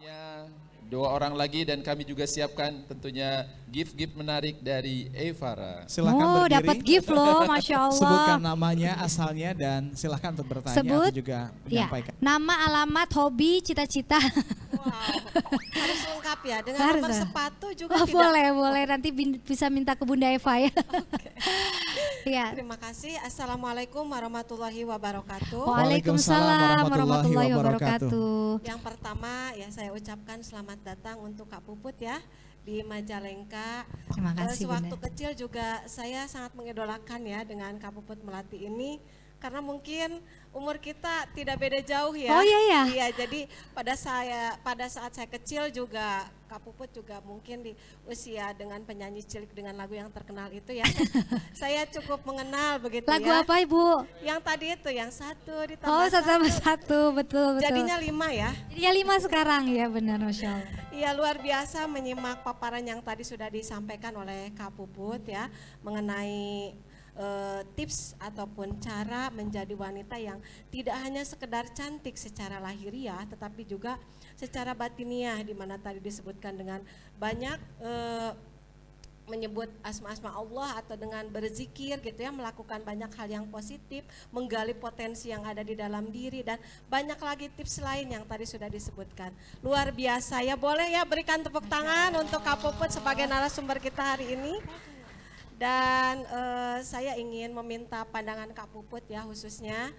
Ya, dua orang lagi dan kami juga siapkan tentunya gift-gift menarik dari Evara. Silahkan berdiri. Dapat gift loh, Masya Allah. Sebutkan namanya, asalnya, dan silahkan untuk bertanya Sebut, atau juga ya, menyampaikan. nama, alamat, hobi, cita-cita. Wow, harus lengkap ya, dengan Harus, nomor ya? sepatu juga Oh, tidak. boleh, nanti bisa minta ke Bunda Eva ya. Ya. Terima kasih. Assalamualaikum warahmatullahi wabarakatuh. Waalaikumsalam warahmatullahi wabarakatuh. Yang pertama ya saya ucapkan selamat datang untuk Kak Puput ya di Majalengka. Terima kasih, Sewaktu Bunda. kecil juga saya sangat mengidolakan ya dengan Kak Puput Melati ini. Karena mungkin umur kita tidak beda jauh ya. Oh, iya ya? Iya, jadi pada saat saya kecil juga Kak Puput juga mungkin di usia dengan penyanyi cilik dengan lagu yang terkenal itu ya. Saya cukup mengenal begitu Lagu ya. apa Ibu? Yang tadi itu yang satu ditambah Oh, satu tambah satu. satu, betul. Jadinya 5 ya. Jadinya 5 sekarang ya, benar, Masya Allah. Iya, luar biasa menyimak paparan yang tadi sudah disampaikan oleh Kak Puput ya mengenai tips ataupun cara menjadi wanita yang tidak hanya sekedar cantik secara lahiriah tetapi juga secara batiniah, di mana tadi disebutkan dengan banyak menyebut asma-asma Allah atau dengan berzikir gitu ya, melakukan banyak hal yang positif, menggali potensi yang ada di dalam diri, dan banyak lagi tips lain yang tadi sudah disebutkan. Luar biasa ya, boleh ya berikan tepuk tangan untuk Kak Puput sebagai narasumber kita hari ini. Dan saya ingin meminta pandangan Kak Puput ya, khususnya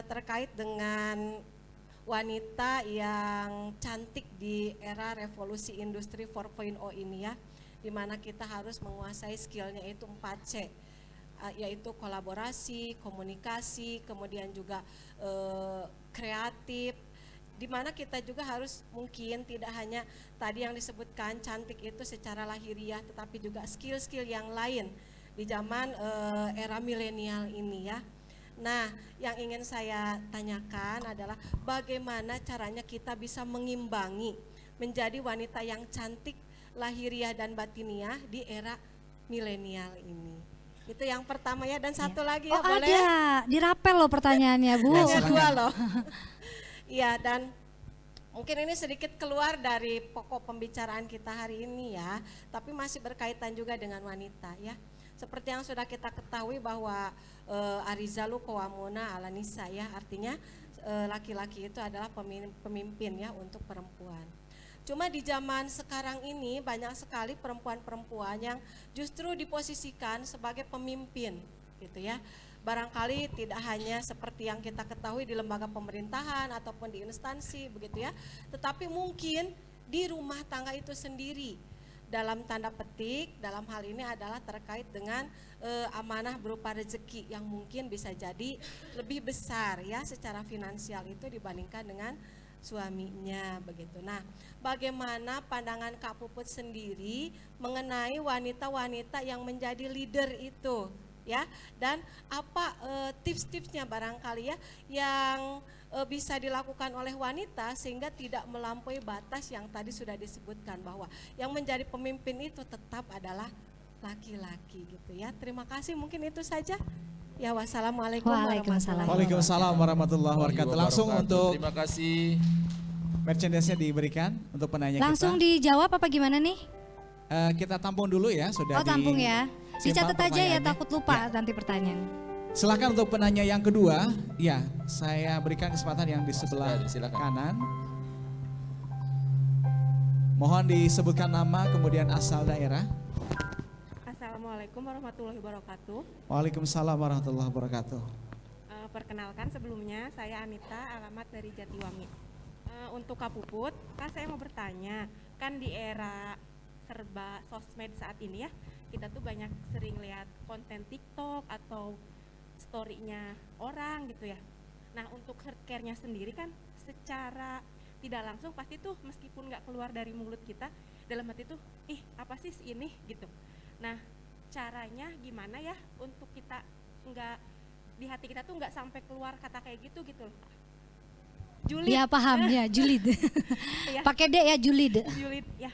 terkait dengan wanita yang cantik di era revolusi industri 4.0 ini ya, di mana kita harus menguasai skillnya itu 4C, yaitu kolaborasi, komunikasi, kemudian juga kreatif, di mana kita juga harus mungkin tidak hanya tadi yang disebutkan cantik itu secara lahiriah, tetapi juga skill-skill yang lain di zaman era milenial ini ya. Nah, yang ingin saya tanyakan adalah bagaimana caranya kita bisa mengimbangi menjadi wanita yang cantik lahiriah dan batiniah di era milenial ini. Itu yang pertama ya, dan satu lagi ya, boleh? Ada, dirapel loh pertanyaannya Bu. Hanya 2 loh. Iya, dan mungkin ini sedikit keluar dari pokok pembicaraan kita hari ini ya, tapi masih berkaitan juga dengan wanita ya. Seperti yang sudah kita ketahui bahwa Arizalu Qawwamuna 'ala nisa ya, artinya laki-laki itu adalah pemimpin ya untuk perempuan. Cuma di zaman sekarang ini banyak sekali perempuan-perempuan yang justru diposisikan sebagai pemimpin gitu ya. Barangkali tidak hanya seperti yang kita ketahui di lembaga pemerintahan ataupun di instansi begitu ya, tetapi mungkin di rumah tangga itu sendiri, dalam tanda petik dalam hal ini adalah terkait dengan amanah berupa rezeki yang mungkin bisa jadi lebih besar ya secara finansial itu dibandingkan dengan suaminya begitu. Nah, bagaimana pandangan Kak Puput sendiri mengenai wanita-wanita yang menjadi leader itu ya, dan apa tips-tipsnya barangkali ya yang bisa dilakukan oleh wanita sehingga tidak melampaui batas yang tadi sudah disebutkan bahwa yang menjadi pemimpin itu tetap adalah laki-laki gitu ya. Terima kasih, mungkin itu saja. Ya, wassalamualaikum Waalaikumsalam. Waalaikumsalam warahmatullahi wabarakatuh. Langsung untuk Terima kasih. merchandise-nya diberikan untuk penanya Langsung kita. dijawab apa gimana nih? Kita tampung dulu ya, sudah Oh, tampung ya. simpan Dicatat aja ya, pertanyaannya. takut lupa Ya. nanti pertanyaan. Silahkan untuk penanya yang kedua. Ya, saya berikan kesempatan yang di sebelah Silakan. kanan. Mohon disebutkan nama kemudian asal daerah. Assalamualaikum warahmatullahi wabarakatuh. Waalaikumsalam warahmatullahi wabarakatuh. Perkenalkan sebelumnya saya Anita, alamat dari Jatiwangi. Untuk Kak Puput, Kak saya mau bertanya, kan di era serba sosmed saat ini ya, kita tuh banyak sering lihat konten TikTok atau story-nya orang gitu ya. Nah, untuk health care-nya sendiri kan secara tidak langsung pasti tuh meskipun nggak keluar dari mulut kita, dalam hati tuh, ih apa sih ini gitu. Nah, caranya gimana ya untuk kita nggak, di hati kita tuh nggak sampai keluar kata kayak gitu gitu loh. Julid. Ya paham ya, julid. Ya. Pakai D ya, julid. Julid ya.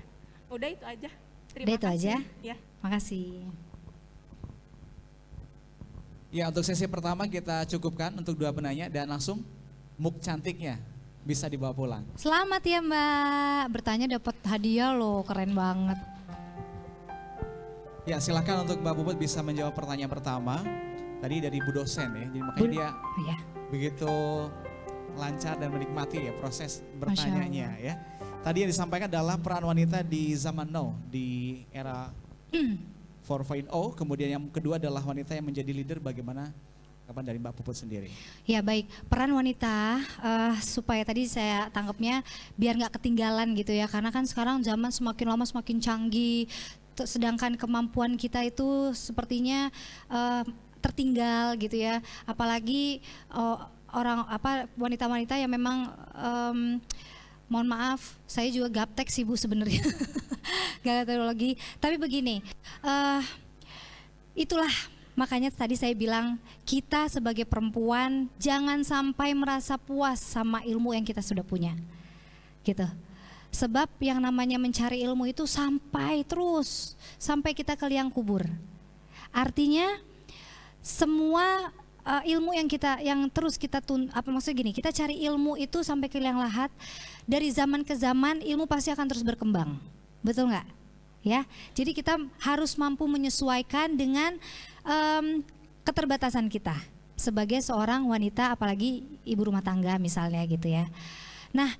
Udah itu aja. Terima Udah itu kasih. aja? Ya. Makasih. Ya, untuk sesi pertama kita cukupkan untuk dua penanya dan langsung muk cantiknya bisa dibawa pulang. Selamat ya Mbak, bertanya dapat hadiah loh, keren banget. Ya silakan untuk Mbak Puput bisa menjawab pertanyaan pertama. Tadi dari Bu dosen ya, jadi makanya dia Ya. begitu lancar dan menikmati ya proses bertanyanya ya. Tadi yang disampaikan adalah peran wanita di zaman now, di era 4.0. Kemudian yang kedua adalah wanita yang menjadi leader, bagaimana kapan dari Mbak Puput sendiri. Ya baik, peran wanita supaya tadi saya tangkapnya biar nggak ketinggalan gitu ya. Karena kan sekarang zaman semakin lama semakin canggih, sedangkan kemampuan kita itu sepertinya tertinggal gitu ya. Apalagi wanita-wanita yang memang mohon maaf, saya juga gaptek sih Bu sebenarnya, gak teknologi. Tapi begini, itulah makanya tadi saya bilang kita sebagai perempuan jangan sampai merasa puas sama ilmu yang kita sudah punya, gitu. Sebab yang namanya mencari ilmu itu sampai kita ke liang kubur. Artinya semua ilmu yang terus kita kita cari ilmu itu sampai ke liang lahat. Dari zaman ke zaman ilmu pasti akan terus berkembang, betul nggak? Ya, jadi kita harus mampu menyesuaikan dengan keterbatasan kita sebagai seorang wanita, apalagi ibu rumah tangga misalnya gitu ya. Nah,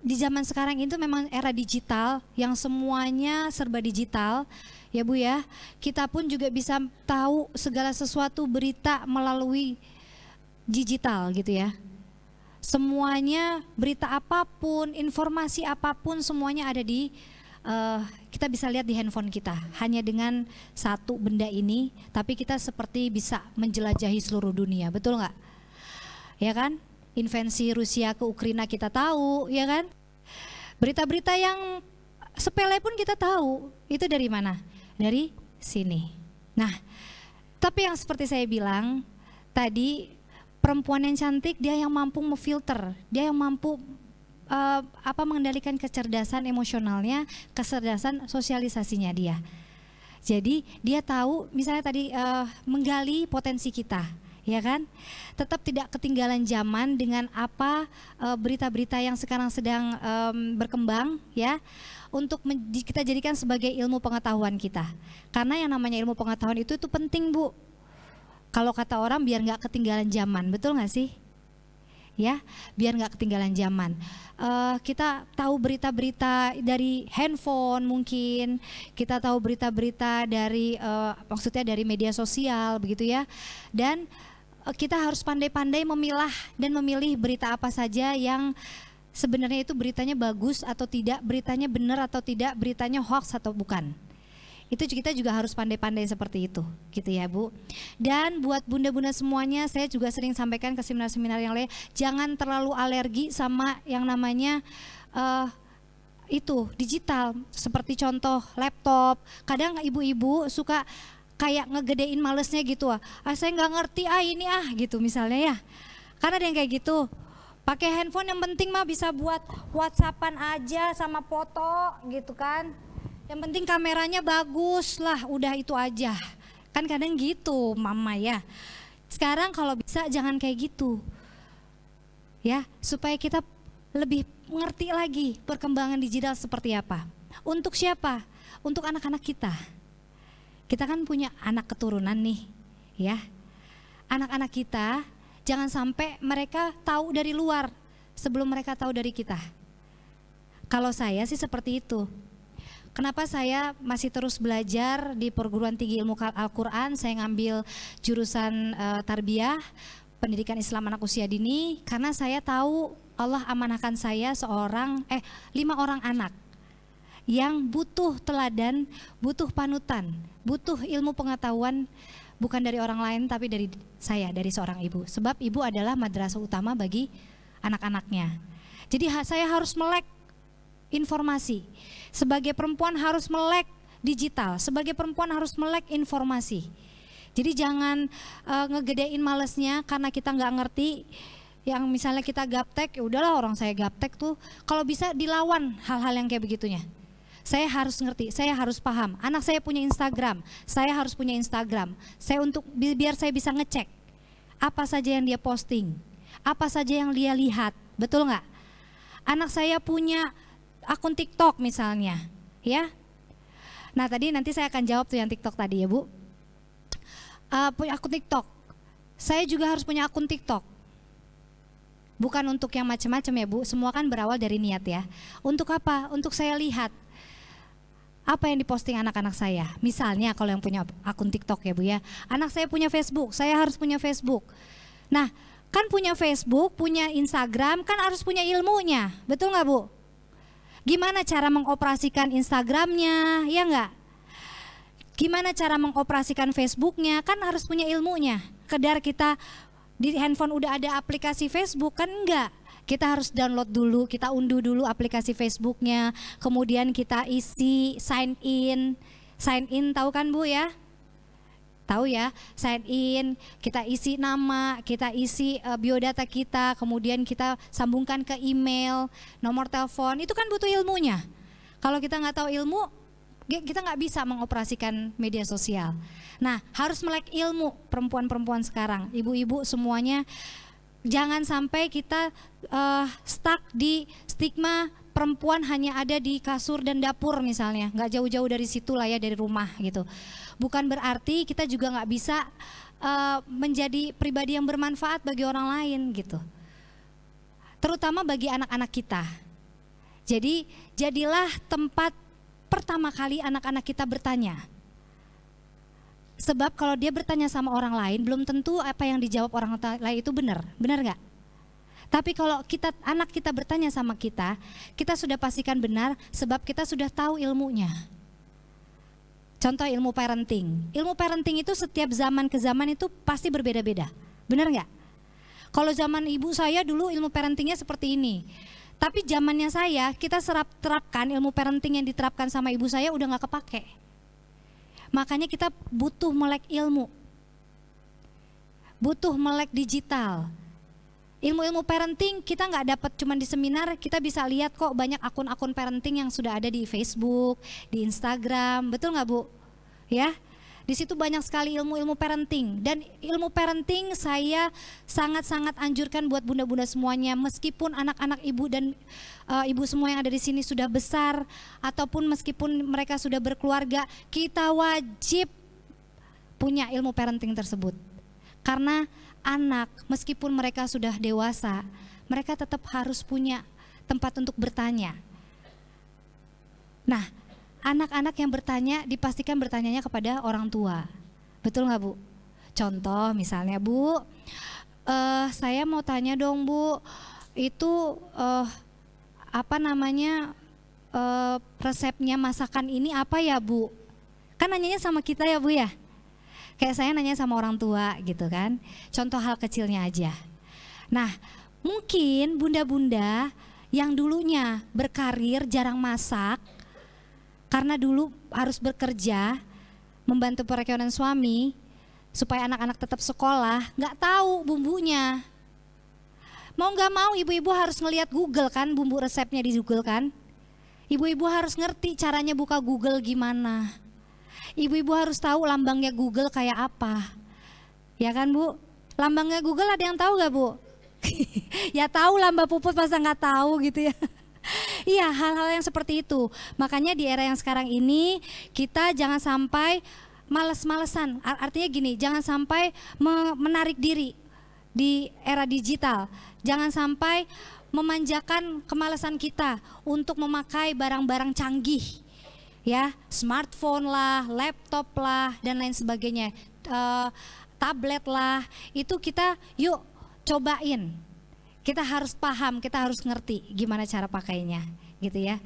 di zaman sekarang itu memang era digital yang semuanya serba digital. Ya Bu ya, kita pun juga bisa tahu segala sesuatu berita melalui digital gitu ya. Semuanya berita apapun, informasi apapun semuanya ada di kita bisa lihat di handphone kita. Hanya dengan satu benda ini, tapi kita seperti bisa menjelajahi seluruh dunia, betul nggak? Ya kan? Invasi Rusia ke Ukraina kita tahu, ya kan? Berita-berita yang sepele pun kita tahu, itu dari mana? Dari sini. Nah, tapi yang seperti saya bilang tadi, perempuan yang cantik dia yang mampu memfilter, dia yang mampu mengendalikan kecerdasan emosionalnya, kecerdasan sosialisasinya dia. Jadi dia tahu misalnya tadi menggali potensi kita, ya kan? Tetap tidak ketinggalan zaman dengan berita-berita yang sekarang sedang berkembang ya. Untuk kita jadikan sebagai ilmu pengetahuan kita. Karena yang namanya ilmu pengetahuan itu penting Bu. Kalau kata orang biar nggak ketinggalan zaman, betul nggak sih? Ya, biar nggak ketinggalan zaman. Kita tahu berita-berita dari handphone mungkin, kita tahu berita-berita dari maksudnya dari media sosial begitu ya. Dan kita harus pandai-pandai memilah dan memilih berita apa saja yang sebenarnya itu beritanya bagus atau tidak, beritanya benar atau tidak, beritanya hoax atau bukan. Itu kita juga harus pandai-pandai seperti itu, gitu ya Bu. Dan buat bunda-bunda semuanya, saya juga sering sampaikan ke seminar-seminar yang lain, jangan terlalu alergi sama yang namanya itu digital. Seperti contoh laptop, kadang ibu-ibu suka kayak ngegedein malesnya gitu, saya nggak ngerti ini gitu misalnya ya. Karena ada yang kayak gitu. Pakai handphone yang penting mah bisa buat WhatsAppan aja sama foto gitu kan. Yang penting kameranya bagus lah, udah itu aja. Kan kadang gitu mama ya. Sekarang kalau bisa jangan kayak gitu. Ya, supaya kita lebih mengerti lagi perkembangan digital seperti apa. Untuk siapa? Untuk anak-anak kita. Kita kan punya anak keturunan nih, ya. Anak-anak kita jangan sampai mereka tahu dari luar sebelum mereka tahu dari kita. Kalau saya sih seperti itu. Kenapa saya masih terus belajar di perguruan tinggi ilmu Al-Quran, saya ngambil jurusan tarbiyah, pendidikan Islam anak usia dini, karena saya tahu Allah amanahkan saya 5 orang anak yang butuh teladan, butuh panutan, butuh ilmu pengetahuan, bukan dari orang lain tapi dari saya, dari seorang ibu. Sebab ibu adalah madrasah utama bagi anak-anaknya. Jadi saya harus melek informasi. Sebagai perempuan harus melek digital, sebagai perempuan harus melek informasi. Jadi jangan ngegedein malesnya karena kita nggak ngerti. Yang misalnya kita gaptek, ya udahlah orang saya gaptek tuh. Kalau bisa dilawan hal-hal yang kayak begitunya. Saya harus ngerti, saya harus paham. Anak saya punya Instagram, saya harus punya Instagram. Biar saya bisa ngecek apa saja yang dia posting, apa saja yang dia lihat, betul nggak? Anak saya punya akun TikTok misalnya, ya. Nah tadi nanti saya akan jawab tuh yang TikTok tadi ya Bu. Punya akun TikTok, saya juga harus punya akun TikTok. Bukan untuk yang macam-macam ya Bu, semua kan berawal dari niat ya. Untuk apa? Untuk saya lihat apa yang diposting anak-anak saya. Misalnya kalau yang punya akun TikTok ya Bu ya, anak saya punya Facebook, saya harus punya Facebook. Nah kan punya Facebook, punya Instagram, kan harus punya ilmunya, betul nggak Bu? Gimana cara mengoperasikan Instagramnya, ya nggak? Gimana cara mengoperasikan Facebooknya, kan harus punya ilmunya. Kedar kita di handphone udah ada aplikasi Facebook, kan enggak. Kita harus download dulu, kita unduh dulu aplikasi Facebooknya, kemudian kita isi sign in tahu kan Bu ya? Tahu ya, sign in, kita isi nama, kita isi biodata kita, kemudian kita sambungkan ke email, nomor telepon, itu kan butuh ilmunya. Kalau kita nggak tahu ilmu, kita nggak bisa mengoperasikan media sosial. Nah, harus melek ilmu perempuan-perempuan sekarang, ibu-ibu semuanya, jangan sampai kita stuck di stigma perempuan hanya ada di kasur dan dapur misalnya, nggak jauh-jauh dari situ lah ya, dari rumah gitu. Bukan berarti kita juga nggak bisa menjadi pribadi yang bermanfaat bagi orang lain gitu. Terutama bagi anak-anak kita. Jadi jadilah tempat pertama kali anak-anak kita bertanya. Sebab kalau dia bertanya sama orang lain, belum tentu apa yang dijawab orang lain itu benar nggak? Tapi kalau anak kita bertanya sama kita sudah pastikan benar sebab kita sudah tahu ilmunya. Contoh ilmu parenting. Ilmu parenting itu setiap zaman ke zaman itu pasti berbeda-beda. Benar nggak? Kalau zaman ibu saya dulu ilmu parentingnya seperti ini. Tapi zamannya saya, kita terapkan ilmu parenting yang diterapkan sama ibu saya udah nggak kepake. Makanya kita butuh melek ilmu. Butuh melek digital. Ilmu-ilmu parenting kita nggak dapat cuma di seminar, kita bisa lihat kok banyak akun-akun parenting yang sudah ada di Facebook, di Instagram, betul nggak Bu? Ya, di situ banyak sekali ilmu-ilmu parenting dan ilmu parenting saya sangat-sangat anjurkan buat bunda-bunda semuanya, meskipun anak-anak ibu dan ibu semua yang ada di sini sudah besar ataupun meskipun mereka sudah berkeluarga, kita wajib punya ilmu parenting tersebut, karena anak meskipun mereka sudah dewasa, mereka tetap harus punya tempat untuk bertanya. Nah, anak-anak yang bertanya dipastikan bertanyanya kepada orang tua, betul nggak Bu? Contoh misalnya Bu, saya mau tanya dong Bu, itu apa namanya resepnya masakan ini apa ya Bu? Kan nanyanya sama kita ya Bu ya? Kayak saya nanya sama orang tua gitu kan, contoh hal kecilnya aja. Nah mungkin bunda-bunda yang dulunya berkarir jarang masak, karena dulu harus bekerja, membantu perekonomian suami, supaya anak-anak tetap sekolah, nggak tahu bumbunya. Mau nggak mau ibu-ibu harus ngelihat Google kan, bumbu resepnya di Google kan. Ibu-ibu harus ngerti caranya buka Google gimana. Ibu-ibu harus tahu lambangnya Google kayak apa, ya kan Bu? Lambangnya Google ada yang tahu gak Bu? Ya tahu lah Mbak Puput, masa nggak tahu gitu ya? Iya, hal-hal yang seperti itu. Makanya di era yang sekarang ini kita jangan sampai males-malesan. Artinya gini, jangan sampai menarik diri di era digital. Jangan sampai memanjakan kemalasan kita untuk memakai barang-barang canggih. Ya, smartphone lah, laptop lah, dan lain sebagainya, tablet lah, itu kita yuk cobain. Kita harus paham, kita harus ngerti gimana cara pakainya, gitu ya.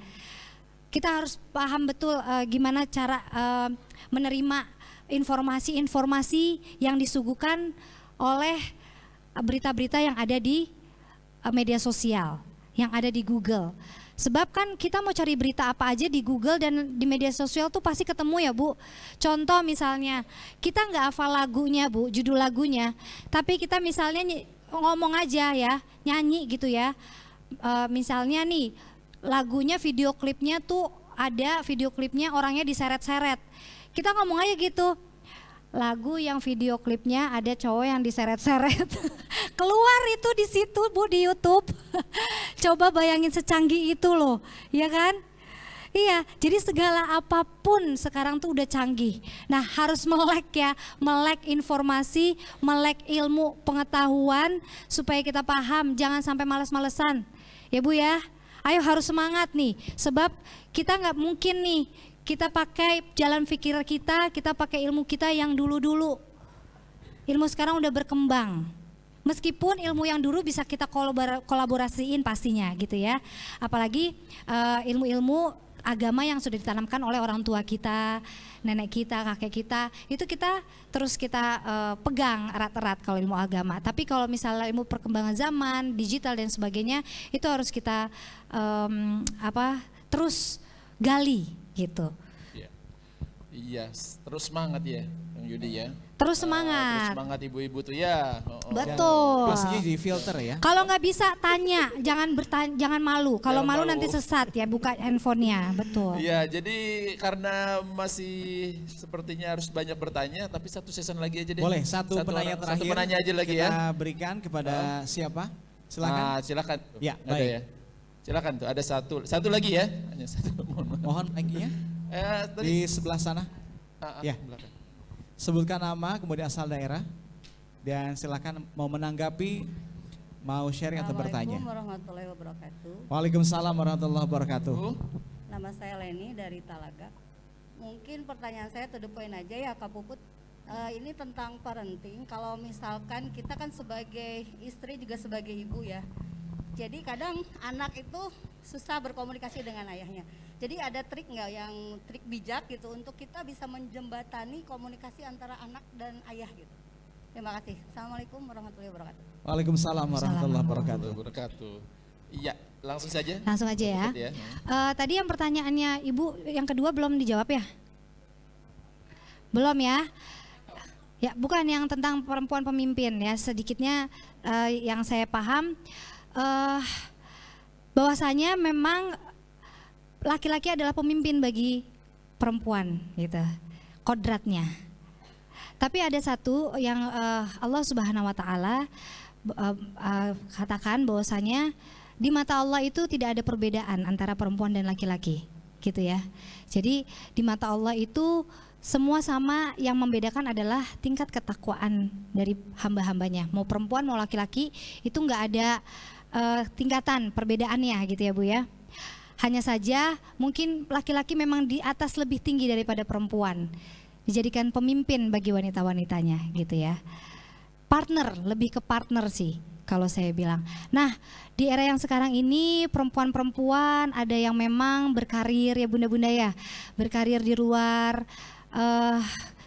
Kita harus paham betul gimana cara menerima informasi-informasi yang disuguhkan oleh berita-berita yang ada di media sosial, yang ada di Google. Sebab kan kita mau cari berita apa aja di Google dan di media sosial tuh pasti ketemu ya Bu. Contoh misalnya, kita nggak hafal lagunya Bu, judul lagunya, tapi kita misalnya ngomong aja ya, nyanyi gitu ya. Misalnya nih, lagunya video klipnya tuh ada video klipnya orangnya diseret-seret. Kita ngomong aja gitu, lagu yang video klipnya ada cowok yang diseret-seret. keluar itu di situ Bu di YouTube. Coba bayangin secanggih itu loh, ya kan? Iya, jadi segala apapun sekarang tuh udah canggih. Nah harus melek ya, melek informasi, melek ilmu pengetahuan supaya kita paham, jangan sampai males-malesan. Ya Bu ya, ayo harus semangat nih, sebab kita nggak mungkin nih, kita pakai jalan pikir kita pakai ilmu kita yang dulu-dulu. Ilmu sekarang udah berkembang. Meskipun ilmu yang dulu bisa kita kolaborasiin pastinya gitu ya. Apalagi ilmu-ilmu agama yang sudah ditanamkan oleh orang tua kita, nenek kita, kakek kita, itu kita terus kita pegang erat-erat kalau ilmu agama. Tapi kalau misalnya ilmu perkembangan zaman, digital dan sebagainya, itu harus kita terus gali gitu. Iya, terus semangat ya, Bang Yudi ya. Terus semangat. Terus semangat ibu-ibu tuh ya. Betul. Pastinya di filter ya. Kalau nggak bisa tanya, jangan malu. Kalau malu nanti sesat ya, buka handphonenya. Betul. Iya, jadi karena masih sepertinya harus banyak bertanya, tapi satu season lagi aja deh. Boleh, satu penanya terakhir. Satu penanya aja lagi kita ya. berikan kepada siapa? Silakan. Silakan. Ya, ada baik. ya. Silakan tuh, ada satu lagi ya. Hanya satu. Mohon mic-nya. Di sebelah sana. Ya. Belakang. Sebutkan nama, kemudian asal daerah, dan silakan mau menanggapi, mau sharing atau bertanya. Assalamualaikum warahmatullahi wabarakatuh. Waalaikumsalam warahmatullahi wabarakatuh. Nama saya Leni dari Talaga. Mungkin pertanyaan saya to the point aja ya Kak Puput. Ini tentang parenting. Kalau misalkan kita kan sebagai istri juga sebagai ibu ya. Jadi kadang anak itu susah berkomunikasi dengan ayahnya. Jadi ada trik nggak yang trik bijak gitu untuk kita bisa menjembatani komunikasi antara anak dan ayah gitu. Terima kasih. Assalamualaikum warahmatullahi wabarakatuh. Waalaikumsalam warahmatullahi wabarakatuh. Iya, langsung saja. Langsung aja ya. Tadi yang pertanyaannya Ibu yang kedua belum dijawab ya? Belum ya? Ya, bukan yang tentang perempuan pemimpin ya. Sedikitnya yang saya paham bahwasanya memang laki-laki adalah pemimpin bagi perempuan gitu, kodratnya. Tapi ada satu yang Allah Subhanahu Wa Taala katakan bahwasanya di mata Allah itu tidak ada perbedaan antara perempuan dan laki-laki, gitu ya. Jadi di mata Allah itu semua sama, yang membedakan adalah tingkat ketakwaan dari hamba-hambanya. Mau perempuan mau laki-laki itu nggak ada tingkatan perbedaannya gitu ya Bu ya. Hanya saja mungkin laki-laki memang di atas lebih tinggi daripada perempuan, dijadikan pemimpin bagi wanita-wanitanya gitu ya. Partner, lebih ke partner sih kalau saya bilang. Nah di era yang sekarang ini perempuan-perempuan ada yang memang berkarir ya bunda-bunda ya, berkarir di luar.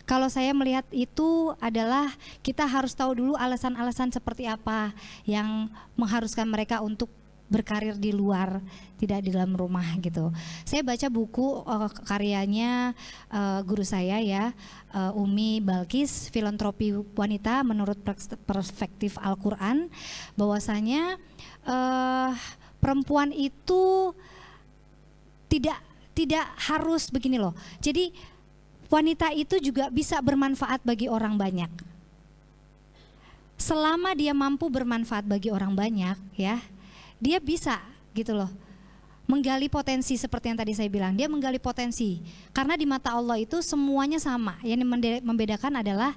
Kalau saya melihat itu adalah kita harus tahu dulu alasan-alasan seperti apa yang mengharuskan mereka untuk berkarir di luar, tidak di dalam rumah gitu. Saya baca buku karyanya guru saya ya, Umi Balkis, Filantropi Wanita menurut Perspektif Al-Quran, bahwasanya perempuan itu tidak harus begini loh. Jadi wanita itu juga bisa bermanfaat bagi orang banyak. Selama dia mampu bermanfaat bagi orang banyak ya, dia bisa gitu loh menggali potensi seperti yang tadi saya bilang. Dia menggali potensi karena di mata Allah itu semuanya sama. Yang membedakan adalah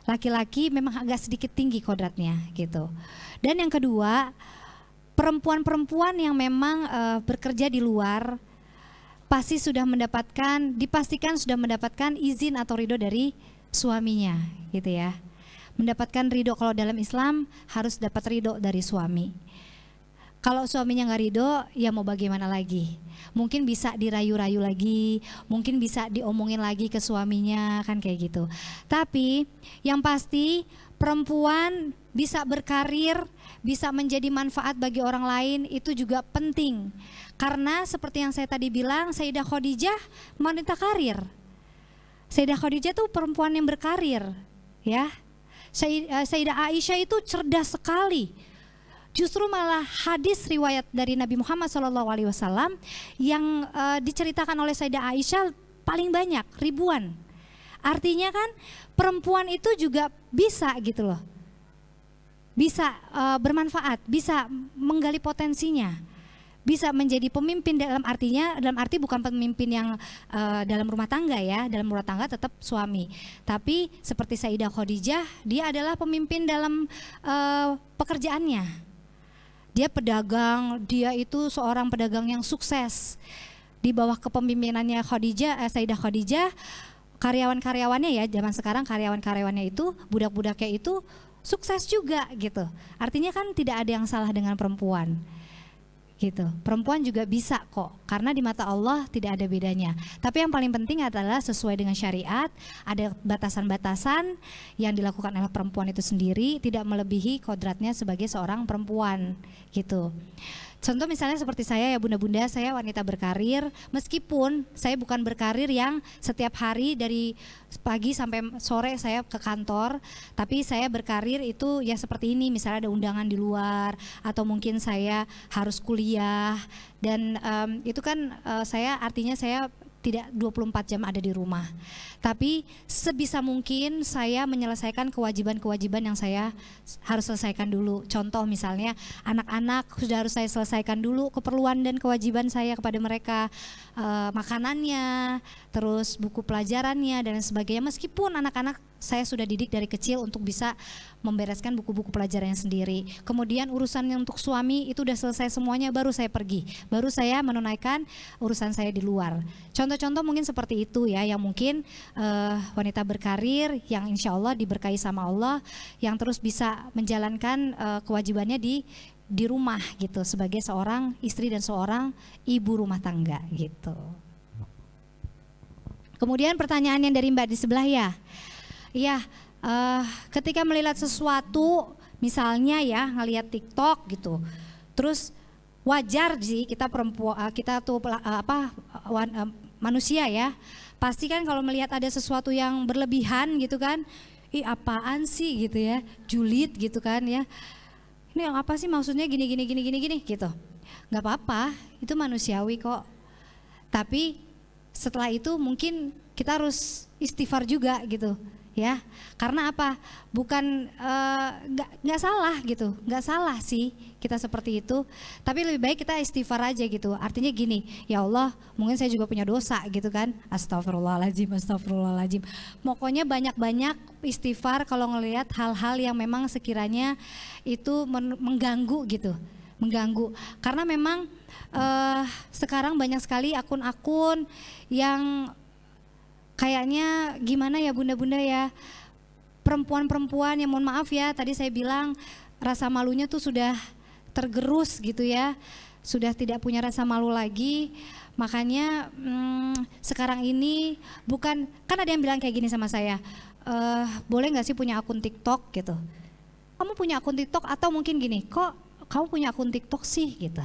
laki-laki memang agak sedikit tinggi kodratnya gitu. Dan yang kedua, perempuan-perempuan yang memang bekerja di luar pasti sudah dipastikan sudah mendapatkan izin atau ridho dari suaminya gitu ya. Mendapatkan ridho, kalau dalam Islam harus dapat ridho dari suami. Kalau suaminya nggak ridho, ya mau bagaimana lagi? Mungkin bisa dirayu-rayu lagi, mungkin bisa diomongin lagi ke suaminya, kan kayak gitu. Tapi yang pasti perempuan bisa berkarir, bisa menjadi manfaat bagi orang lain, itu juga penting. Karena seperti yang saya tadi bilang, Sayyidah Khadijah wanita karir. Sayyidah Khadijah tuh perempuan yang berkarir, ya. Sayyidah Aisyah itu cerdas sekali. Justru malah hadis riwayat dari Nabi Muhammad SAW yang diceritakan oleh Sayyidah Aisyah paling banyak, ribuan. Artinya kan perempuan itu juga bisa gitu loh. bisa bermanfaat, bisa menggali potensinya, bisa menjadi pemimpin dalam arti bukan pemimpin yang dalam rumah tangga ya, dalam rumah tangga tetap suami, tapi seperti Sayyidah Khadijah, dia adalah pemimpin dalam pekerjaannya. Dia pedagang, dia itu seorang pedagang yang sukses. Di bawah kepemimpinannya Sayyidah Khadijah, karyawan-karyawannya ya, zaman sekarang karyawan-karyawannya itu, budak-budaknya itu sukses juga gitu. Artinya kan tidak ada yang salah dengan perempuan. Gitu. Perempuan juga bisa kok, karena di mata Allah tidak ada bedanya. Tapi yang paling penting adalah sesuai dengan syariat, ada batasan-batasan yang dilakukan oleh perempuan itu sendiri, tidak melebihi kodratnya sebagai seorang perempuan gitu. Contoh misalnya seperti saya ya bunda-bunda, saya wanita berkarir, meskipun saya bukan berkarir yang setiap hari dari pagi sampai sore saya ke kantor, tapi saya berkarir itu ya seperti ini, misalnya ada undangan di luar, atau mungkin saya harus kuliah, dan itu kan artinya saya tidak 24 jam ada di rumah. Tapi sebisa mungkin saya menyelesaikan kewajiban-kewajiban yang saya harus selesaikan dulu. Contoh misalnya anak-anak sudah harus saya selesaikan dulu keperluan dan kewajiban saya kepada mereka, makanannya, terus buku pelajarannya dan sebagainya. Meskipun anak-anak saya sudah didik dari kecil untuk bisa membereskan buku-buku pelajarannya sendiri. Kemudian urusannya untuk suami itu udah selesai semuanya, baru saya pergi, baru saya menunaikan urusan saya di luar. Contoh-contoh mungkin seperti itu ya, yang mungkin wanita berkarir yang insya Allah diberkahi sama Allah, yang terus bisa menjalankan kewajibannya di rumah gitu, sebagai seorang istri dan seorang ibu rumah tangga gitu. Kemudian pertanyaan yang dari Mbak di sebelah ya. Iya, ketika melihat sesuatu, misalnya ya ngelihat TikTok gitu, terus wajar sih kita perempuan, kita tuh manusia ya, pasti kan kalau melihat ada sesuatu yang berlebihan gitu kan, ih apaan sih gitu ya, julid gitu kan ya, ini yang apa sih maksudnya gini gitu, nggak apa-apa, itu manusiawi kok. Tapi setelah itu mungkin kita harus istighfar juga gitu. Ya, karena apa? Bukan nggak salah gitu, nggak salah sih kita seperti itu. Tapi lebih baik kita istighfar aja gitu. Artinya gini, ya Allah, mungkin saya juga punya dosa gitu kan. Astagfirullahaladzim, astagfirullahaladzim. Pokoknya banyak-banyak istighfar kalau ngelihat hal-hal yang memang sekiranya itu mengganggu gitu, mengganggu. Karena memang sekarang banyak sekali akun-akun yang kayaknya gimana ya bunda-bunda ya, perempuan-perempuan yang mohon maaf ya, tadi saya bilang rasa malunya tuh sudah tergerus gitu ya, sudah tidak punya rasa malu lagi. Makanya sekarang ini bukan, kan ada yang bilang kayak gini sama saya, boleh gak sih punya akun TikTok gitu. Kamu punya akun TikTok, atau mungkin gini, kok kamu punya akun TikTok sih gitu.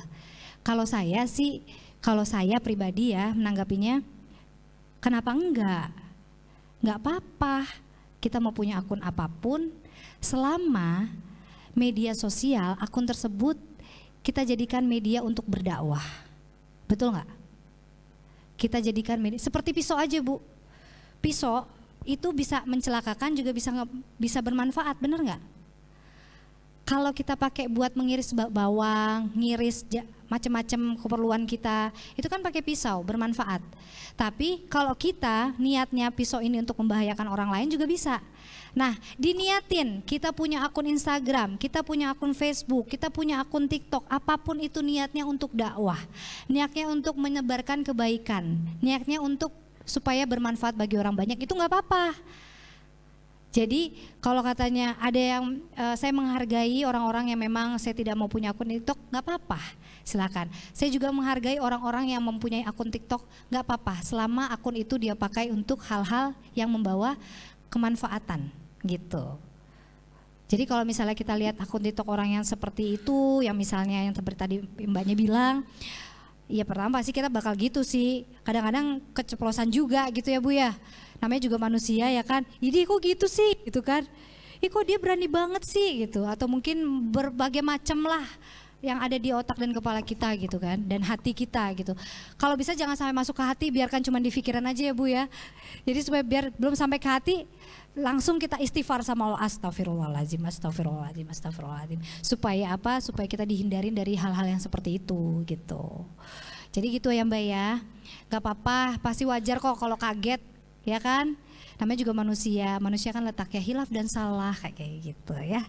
Kalau saya pribadi ya menanggapinya, kenapa enggak? Enggak apa-apa, kita mau punya akun apapun, selama media sosial, akun tersebut kita jadikan media untuk berdakwah. Betul enggak? Kita jadikan media, seperti pisau aja Bu. Pisau itu bisa mencelakakan, juga bisa bermanfaat, bener enggak? Kalau kita pakai buat mengiris bawang, ngiris macam-macam keperluan kita, itu kan pakai pisau, bermanfaat. Tapi kalau kita niatnya pisau ini untuk membahayakan orang lain juga bisa. Nah, diniatin, kita punya akun Instagram, kita punya akun Facebook, kita punya akun TikTok, apapun itu niatnya untuk dakwah, niatnya untuk menyebarkan kebaikan, niatnya untuk supaya bermanfaat bagi orang banyak, itu nggak apa-apa. Jadi kalau katanya ada yang saya menghargai orang-orang yang memang saya tidak mau punya akun TikTok, nggak apa-apa, silakan. Saya juga menghargai orang-orang yang mempunyai akun TikTok, nggak apa-apa, selama akun itu dia pakai untuk hal-hal yang membawa kemanfaatan gitu. Jadi kalau misalnya kita lihat akun TikTok orang yang seperti itu, yang misalnya yang seperti tadi mbaknya bilang, ya pertama pasti kita bakal gitu sih, kadang-kadang keceplosan juga gitu ya Bu ya. Namanya juga manusia ya kan, jadi kok gitu sih gitu kan, kok dia berani banget sih gitu, atau mungkin berbagai macam lah yang ada di otak dan kepala kita gitu kan, dan hati kita gitu. Kalau bisa jangan sampai masuk ke hati, biarkan cuma di pikiran aja ya Bu ya. Jadi supaya biar belum sampai ke hati, langsung kita istighfar sama Allah, astagfirullahaladzim, astagfirullahaladzim, astagfirullahaladzim. Supaya apa? Supaya kita dihindarin dari hal-hal yang seperti itu gitu. Jadi gitu ya Mbak ya. Gak apa-apa, pasti wajar kok kalau kaget ya kan. Namanya juga manusia, manusia kan letaknya hilaf dan salah kayak gitu ya.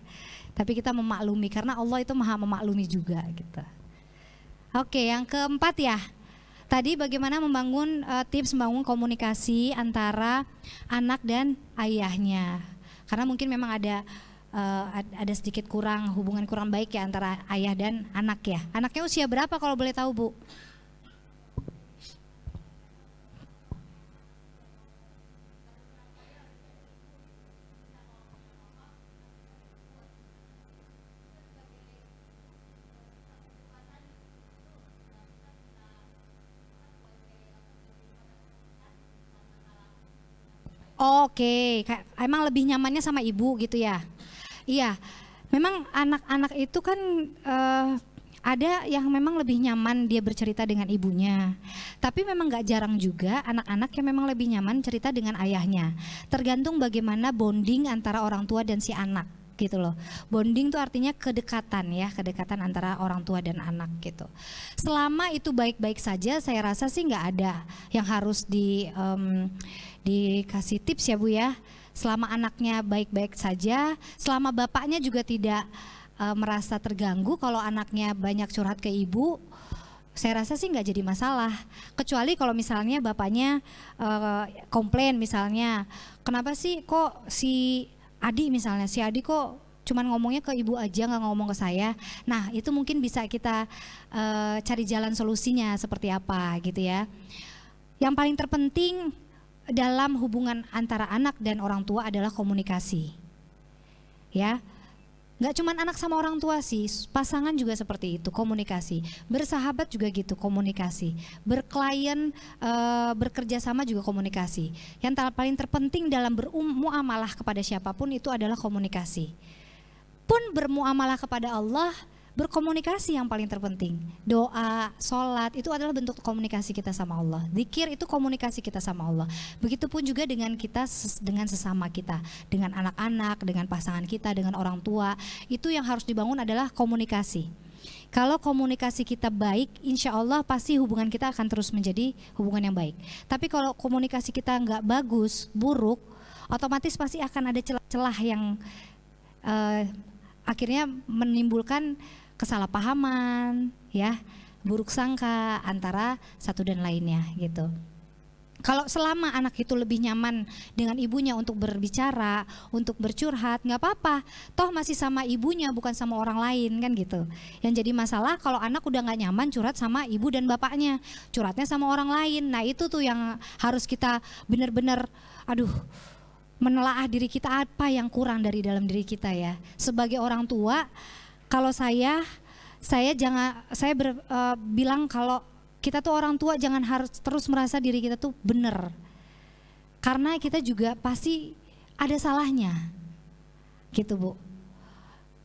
Tapi kita memaklumi karena Allah itu maha memaklumi juga gitu. Oke, yang keempat ya. Tadi bagaimana membangun tips membangun komunikasi antara anak dan ayahnya. Karena mungkin memang ada sedikit hubungan kurang baik ya antara ayah dan anak ya. Anaknya usia berapa kalau boleh tahu Bu? Oke, emang lebih nyamannya sama ibu gitu ya? Iya, memang anak-anak itu kan ada yang memang lebih nyaman dia bercerita dengan ibunya. Tapi memang gak jarang juga anak-anak yang memang lebih nyaman cerita dengan ayahnya. Tergantung bagaimana bonding antara orang tua dan si anak gitu loh. Bonding itu artinya kedekatan ya, kedekatan antara orang tua dan anak gitu. Selama itu baik-baik saja, saya rasa sih nggak ada yang harus dikasih tips ya Bu ya. Selama anaknya baik-baik saja, selama bapaknya juga tidak merasa terganggu kalau anaknya banyak curhat ke ibu, saya rasa sih nggak jadi masalah. Kecuali kalau misalnya bapaknya komplain misalnya, kenapa sih kok si Adi misalnya, si Adi kok cuman ngomongnya ke ibu aja nggak ngomong ke saya. Nah itu mungkin bisa kita cari jalan solusinya seperti apa gitu ya. Yang paling terpenting dalam hubungan antara anak dan orang tua adalah komunikasi. Ya, nggak cuman anak sama orang tua sih, pasangan juga seperti itu, komunikasi. Bersahabat juga gitu, komunikasi. Berklien, bekerja sama juga komunikasi. Yang paling terpenting dalam bermuamalah kepada siapapun itu adalah komunikasi. Pun bermuamalah kepada Allah, berkomunikasi yang paling terpenting. Doa, sholat itu adalah bentuk komunikasi kita sama Allah. Zikir itu komunikasi kita sama Allah. Begitupun juga dengan kita, dengan sesama kita, dengan anak-anak, dengan pasangan kita, dengan orang tua. Itu yang harus dibangun adalah komunikasi. Kalau komunikasi kita baik, insya Allah pasti hubungan kita akan terus menjadi hubungan yang baik. Tapi kalau komunikasi kita nggak bagus, buruk, otomatis pasti akan ada celah-celah yang akhirnya menimbulkan kesalahpahaman, ya, buruk sangka antara satu dan lainnya gitu. Kalau selama anak itu lebih nyaman dengan ibunya untuk berbicara, untuk bercurhat, nggak apa-apa. Toh masih sama ibunya, bukan sama orang lain kan gitu. Yang jadi masalah kalau anak udah nggak nyaman curhat sama ibu dan bapaknya, curhatnya sama orang lain. Nah itu tuh yang harus kita benar-benar, menelaah diri kita apa yang kurang dari dalam diri kita ya. Sebagai orang tua. Kalau saya bilang kalau kita tuh orang tua jangan harus terus merasa diri kita tuh benar. Karena kita juga pasti ada salahnya. Gitu Bu.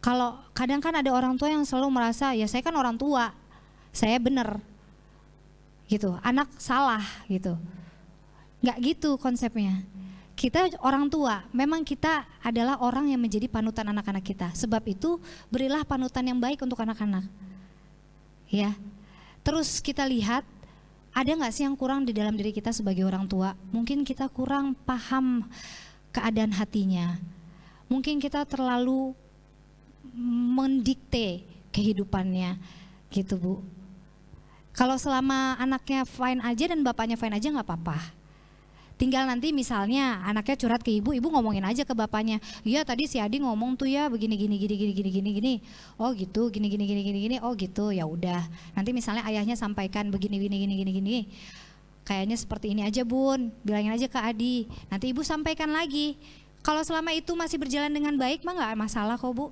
Kalau kadang kan ada orang tua yang selalu merasa ya saya kan orang tua, saya benar. Gitu, anak salah gitu. Nggak gitu konsepnya. Kita orang tua, memang kita adalah orang yang menjadi panutan anak-anak kita. Sebab itu berilah panutan yang baik untuk anak-anak. Ya. Terus kita lihat ada nggak sih yang kurang di dalam diri kita sebagai orang tua? Mungkin kita kurang paham keadaan hatinya. Mungkin kita terlalu mendikte kehidupannya, gitu Bu. Kalau selama anaknya fine aja dan bapaknya fine aja nggak apa-apa. Tinggal nanti misalnya anaknya curhat ke ibu ngomongin aja ke bapaknya. Iya tadi si Adi ngomong tuh ya begini. Oh gitu, gini. Oh gitu, ya udah. Nanti misalnya ayahnya sampaikan begini. Kayaknya seperti ini aja Bun, bilangin aja ke Adi. Nanti ibu sampaikan lagi. Kalau selama itu masih berjalan dengan baik mah nggak masalah kok Bu.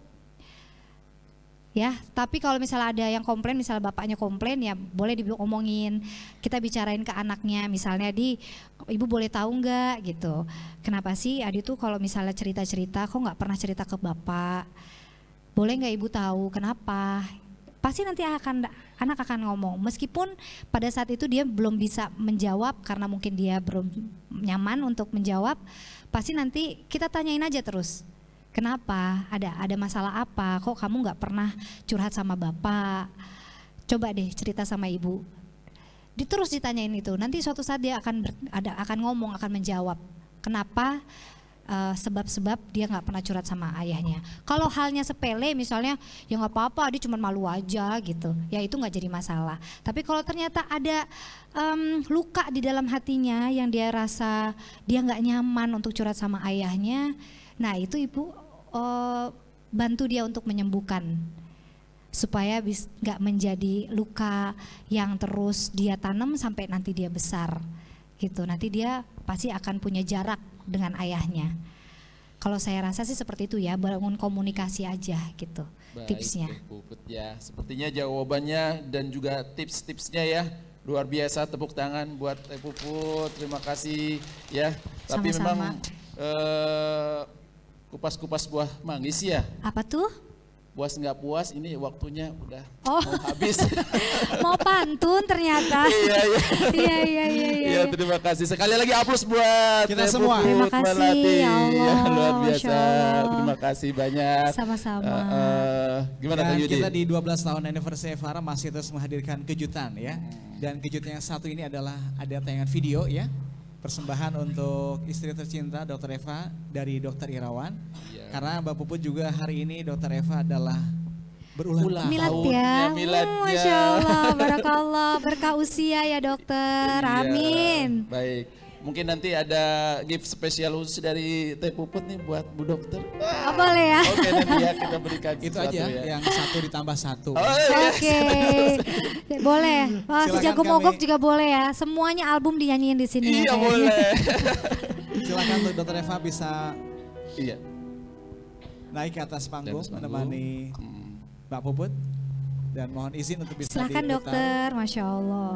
Ya, tapi kalau misalnya ada yang komplain, misalnya bapaknya komplain ya boleh diomongin, kita bicarain ke anaknya, misalnya ibu boleh tahu nggak gitu, kenapa sih Adi tuh kalau misalnya cerita-cerita kok nggak pernah cerita ke bapak, boleh nggak ibu tahu kenapa, pasti nanti anak akan ngomong. Meskipun pada saat itu dia belum bisa menjawab karena mungkin dia belum nyaman untuk menjawab, pasti nanti kita tanyain aja terus. Kenapa? Ada masalah apa? Kok kamu nggak pernah curhat sama bapak? Coba deh cerita sama ibu. Terus ditanyain itu. Nanti suatu saat dia akan ngomong, akan menjawab. Kenapa? Sebab-sebab dia nggak pernah curhat sama ayahnya. Kalau halnya sepele misalnya, ya nggak apa-apa, dia cuma malu aja gitu. Ya itu nggak jadi masalah. Tapi kalau ternyata ada luka di dalam hatinya yang dia rasa dia nggak nyaman untuk curhat sama ayahnya, nah itu ibu bantu dia untuk menyembuhkan supaya nggak menjadi luka yang terus dia tanam sampai nanti dia besar gitu. Nanti dia pasti akan punya jarak dengan ayahnya. Kalau saya rasa sih seperti itu ya, bangun komunikasi aja gitu. Baik, tipsnya. Teh Puput ya, sepertinya jawabannya dan juga tips-tipsnya ya luar biasa. Tepuk tangan buat Teh Puput, terima kasih ya. Tapi Sama-sama. memang kupas-kupas buah manggis ya. Apa tuh? Puas nggak puas, ini waktunya udah Oh. mau habis. Mau pantun ternyata. Iya. Iya. Iya, terima kasih. Sekali lagi aplaus buat Kita Teh semua. Puput Terima kasih, Melati. ya Allah, Luar Masya biasa. Allah. Terima kasih banyak. Sama-sama. Gimana Dan Kak Yudi? kita di 12 tahun anniversary Evara masih terus menghadirkan kejutan ya. Dan kejutan yang satu ini adalah ada tayangan video ya. Persembahan untuk istri tercinta Dr. Eva dari Dr. Irawan. Iya. Karena Mbak Puput juga hari ini Dr. Eva adalah berulang tahun. Milad tahunnya, ya. miladnya. Masya Allah, barakallah, berkah usia ya dokter. Iya, Amin. Baik. Mungkin nanti ada gift spesial khusus dari Teh Puput nih buat Bu Dokter. Boleh ya. Oke, nanti ya kita berikan Itu sesuatu aja ya. yang satu ditambah satu. Oh, iya. Oke, boleh. Wah, Silakan sejago kami. mogok juga boleh ya. Semuanya album dinyanyiin di sini. Iya ya, kayaknya. boleh. Silakan untuk Dr. Eva bisa Iya. naik ke atas panggung Di atas panggung. menemani Mbak Puput. Dan mohon izin untuk bisa Silakan diputar. dokter, Masya Allah.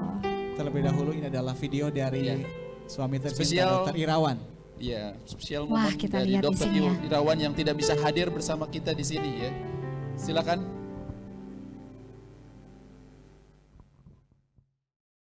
Terlebih dahulu ini adalah video dari Iya. suami tercinta Spesial. Dr. Irawan. Iya, spesial Wah, momen kita dari lihat di Dokter sini ya. Irawan yang tidak bisa hadir bersama kita di sini ya. Silakan.